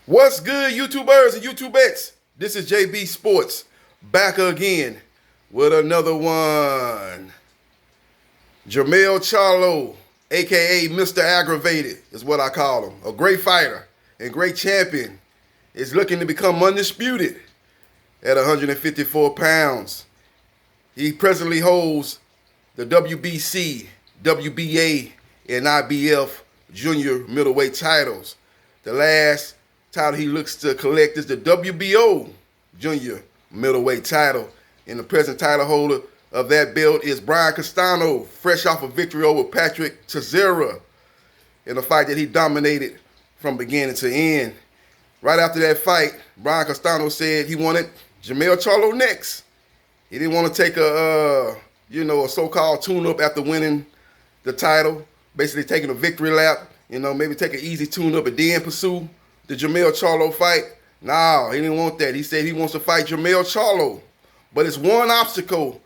What's good, YouTubers and YouTubettes? This is JBsports back again with another one. Charlo, aka Mr. Aggravated, is what I call him. A great fighter and great champion, is looking to become undisputed at 154 pounds. He presently holds the WBC, WBA, and IBF junior middleweight titles. The last title he looks to collect is the WBO junior middleweight title. And the present title holder of that belt is Brian Castano, fresh off a victory over Patrick Teixeira in a fight that he dominated from beginning to end. Right after that fight, Brian Castano said he wanted Charlo next. He didn't want to take a so-called tune-up after winning the title, basically taking a victory lap, maybe take an easy tune-up and then pursue the Charlo fight. No, he didn't want that. He said he wants to fight Charlo. But it's one obstacle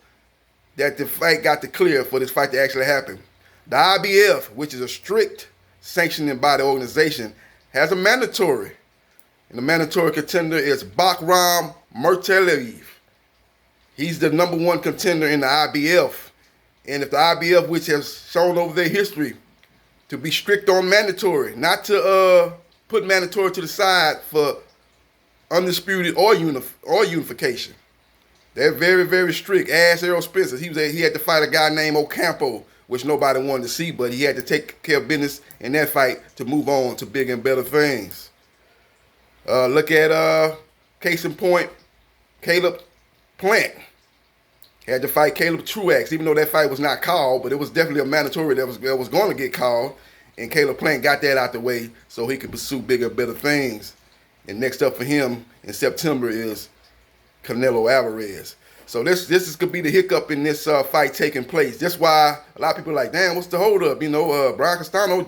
that the fight got to clear for this fight to actually happen. The IBF, which is a strict sanctioning by the organization, has a mandatory. And the mandatory contender is Bakram Mertelev. He's the number one contender in the IBF. And if the IBF, which has shown over their history to be strict on mandatory, not to put mandatory to the side for undisputed or unification. They're very, very strict. Ask Errol Spence. He had to fight a guy named Ocampo, which nobody wanted to see, but he had to take care of business in that fight to move on to bigger and better things. Look at case in point, Caleb Plant had to fight Caleb Truax, even though that fight was not called, but it was definitely a mandatory that was going to get called, and Caleb Plant got that out the way so he could pursue bigger, better things. And next up for him in September is Canelo Alvarez. So this could be the hiccup in this fight taking place. That's why a lot of people are like, damn, what's the holdup? Brian Castano,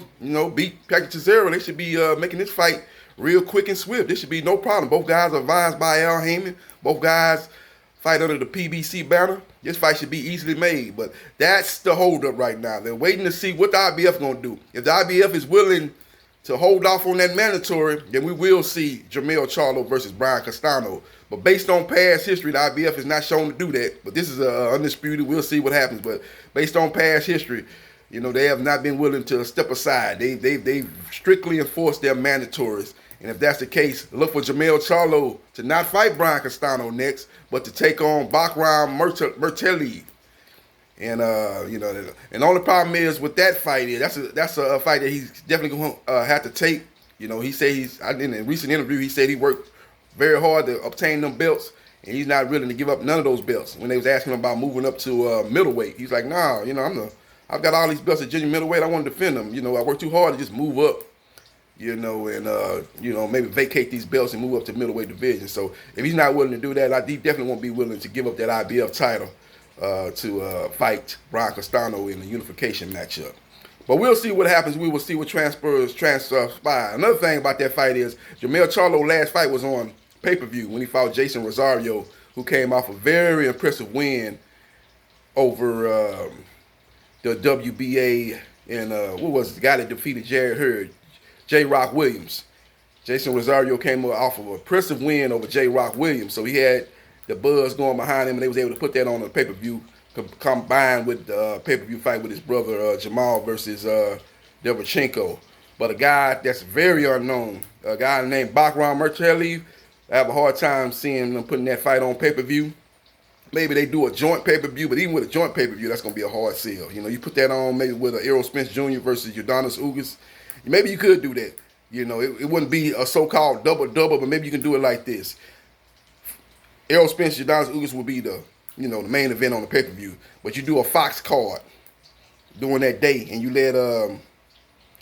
beat Patrick Teixeira. They should be making this fight real quick and swift. This should be no problem. Both guys are advised by Al Heyman. Both guys fight under the PBC banner. This fight should be easily made. But that's the holdup right now. They're waiting to see what the IBF going to do. If the IBF is willing to hold off on that mandatory, then we will see Charlo versus Brian Castano. But based on past history, the IBF is not shown to do that. But this is undisputed. We'll see what happens. But based on past history, they have not been willing to step aside. They've strictly enforced their mandatories. And if that's the case, look for Charlo to not fight Brian Castano next, but to take on Bakram Mertelev. And and the only problem is with that fight is that's a fight that he's definitely going to have to take. He said in a recent interview he said he worked very hard to obtain them belts, and he's not willing to give up none of those belts. When they was asking him about moving up to middleweight, he's like, nah, I've got all these belts at junior middleweight. I want to defend them. I worked too hard to just move up. And maybe vacate these belts and move up to middleweight division. So if he's not willing to do that, he definitely won't be willing to give up that IBF title to fight Brian Castano in the unification matchup. But we'll see what happens. We will see what transpire. Another thing about that fight is Charlo's last fight was on pay-per-view when he fought Jason Rosario, who came off a very impressive win over the WBA and what was the guy that defeated Jared Hurd? J. Rock Williams. Jason Rosario came off of an impressive win over J. Rock Williams. So he had the buzz going behind him, and they was able to put that on the pay-per-view, combined with the pay-per-view fight with his brother Jamal versus Derevchenko. But a guy that's very unknown, a guy named Bakram Mertelev, I have a hard time seeing them putting that fight on pay-per-view. Maybe they do a joint pay-per-view, but even with a joint pay-per-view, that's going to be a hard sell. You put that on maybe with Errol Spence Jr. versus Udonis Ugas. Maybe you could do that. It wouldn't be a so-called double-double, but maybe you can do it like this. Errol Spence, Udonis Ugas will be the main event on the pay-per-view. But you do a Fox card during that day, and you let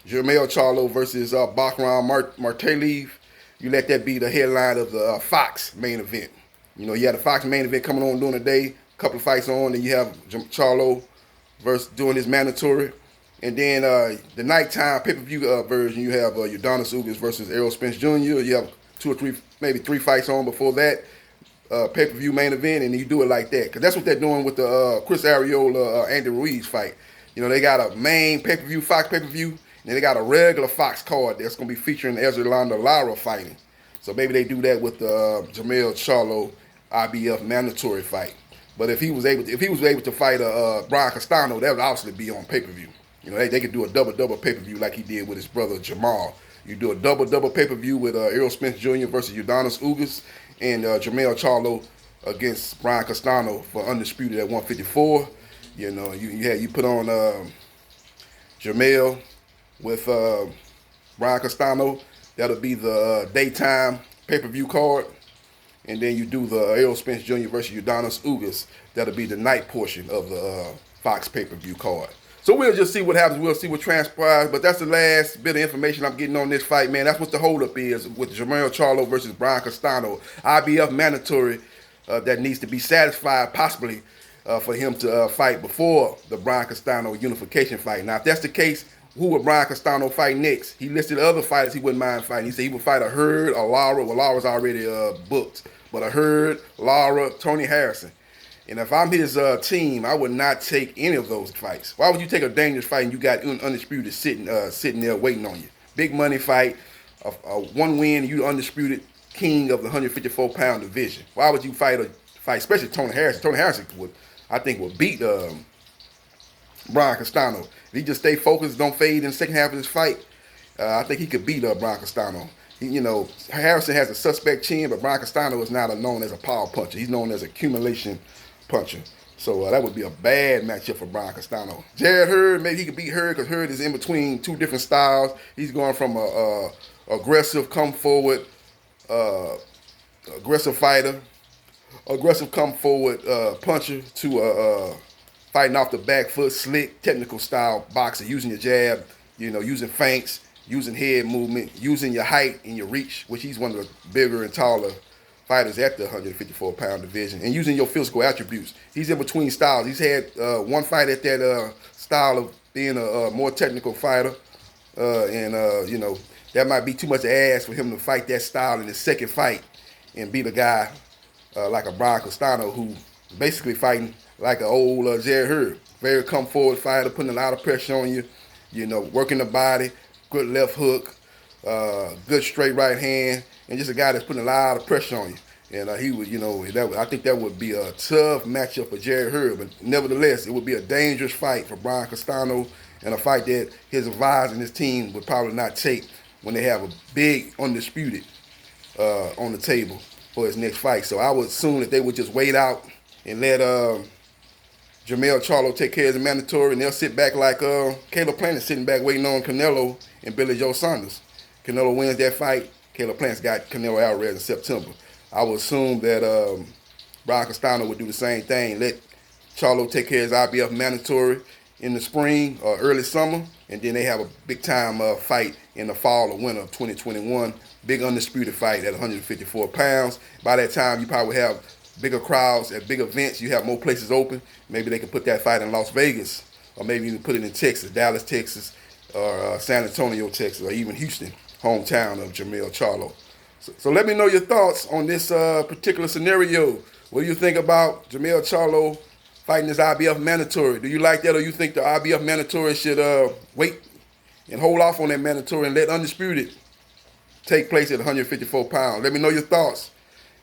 Charlo versus Bakram Mertelev, you let that be the headline of the Fox main event. You had a Fox main event coming on during the day, a couple of fights on, and you have Charlo versus doing his mandatory. And then the nighttime pay-per-view version, you have Udonis Ugas versus Errol Spence Jr. You have 2 or 3, maybe 3 fights on before that pay-per-view main event, and you do it like that. Because that's what they're doing with the Chris Arreola, Andy Ruiz fight. They got a main Fox pay-per-view, and then they got a regular Fox card that's going to be featuring Ezra Lara fighting. So maybe they do that with the Jermell Charlo IBF mandatory fight. But if he was able to fight Brian Castano, that would obviously be on pay-per-view. You know, they could do a double pay-per-view like he did with his brother Jamal. You do a double pay-per-view with Errol Spence Jr. versus Udonis Ugas and Jermell Charlo against Brian Castano for undisputed at 154. You know, you put on Jermell with Brian Castano. That'll be the daytime pay-per-view card. And then you do the Errol Spence Jr. versus Udonis Ugas. That'll be the night portion of the Fox pay-per-view card. So we'll just see what happens. We'll see what transpires. But that's the last bit of information I'm getting on this fight, man. That's what the holdup is with Jermell Charlo versus Brian Castano. IBF mandatory that needs to be satisfied possibly for him to fight before the Brian Castano unification fight. Now, if that's the case, who would Brian Castano fight next? He listed other fighters he wouldn't mind fighting. He said he would fight a Hurd, a Lara. Well, Lara's already booked. But a Hurd, Lara, Tony Harrison. And if I'm his team, I would not take any of those fights. Why would you take a dangerous fight and you got undisputed sitting there waiting on you? Big money fight, one win, you the undisputed king of the 154-pound division. Why would you fight, especially Tony Harrison? Tony Harrison I think would beat Brian Castano. If he just stay focused, don't fade in the second half of this fight, I think he could beat Brian Castano. Harrison has a suspect chin, but Brian Castano is not known as a power puncher. He's known as an accumulation puncher. So that would be a bad matchup for Brian Castano. Jared Hurd, maybe he could beat Hurd because Hurd is in between two different styles. He's going from a aggressive, come forward, aggressive fighter, aggressive come forward puncher to fighting off the back foot, slick, technical style boxer, using your jab, using feints, using head movement, using your height and your reach, which he's one of the bigger and taller fighters at the 154-pound division, and using your physical attributes. He's in between styles. He's had one fight at that style of being a more technical fighter, and that might be too much to ask for him to fight that style in his second fight and beat a guy like a Brian Castano, who basically fighting like an old Jared Hurd. Very come forward fighter, putting a lot of pressure on you, working the body, good left hook, good straight right hand, and just a guy that's putting a lot of pressure on you. And he would, I think that would be a tough matchup for Jared Hurd. But nevertheless, it would be a dangerous fight for Brian Castano, and a fight that his advisor and his team would probably not take when they have a big undisputed on the table for his next fight. So I would assume that they would just wait out and let Jermell Charlo take care of the mandatory, and they'll sit back like Caleb Plant is sitting back waiting on Canelo and Billy Joe Saunders. Canelo wins that fight. Caleb Plant's got Canelo Alvarez in September. I would assume that Brian Castano would do the same thing. Let Charlo take care of his IBF mandatory in the spring or early summer, and then they have a big-time fight in the fall or winter of 2021. Big undisputed fight at 154 pounds. By that time, you probably have bigger crowds at big events. You have more places open. Maybe they can put that fight in Las Vegas, or maybe even put it in Texas, Dallas, Texas, or San Antonio, Texas, or even Houston, hometown of Jermell Charlo. So let me know your thoughts on this particular scenario. What do you think about Jermell Charlo fighting this IBF mandatory? Do you like that, or you think the IBF mandatory should wait and hold off on that mandatory and let undisputed take place at 154 pounds? Let me know your thoughts.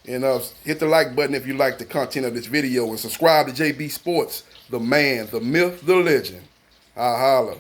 And hit the like button if you like the content of this video, and subscribe to JB Sports, the man, the myth, the legend. Holla.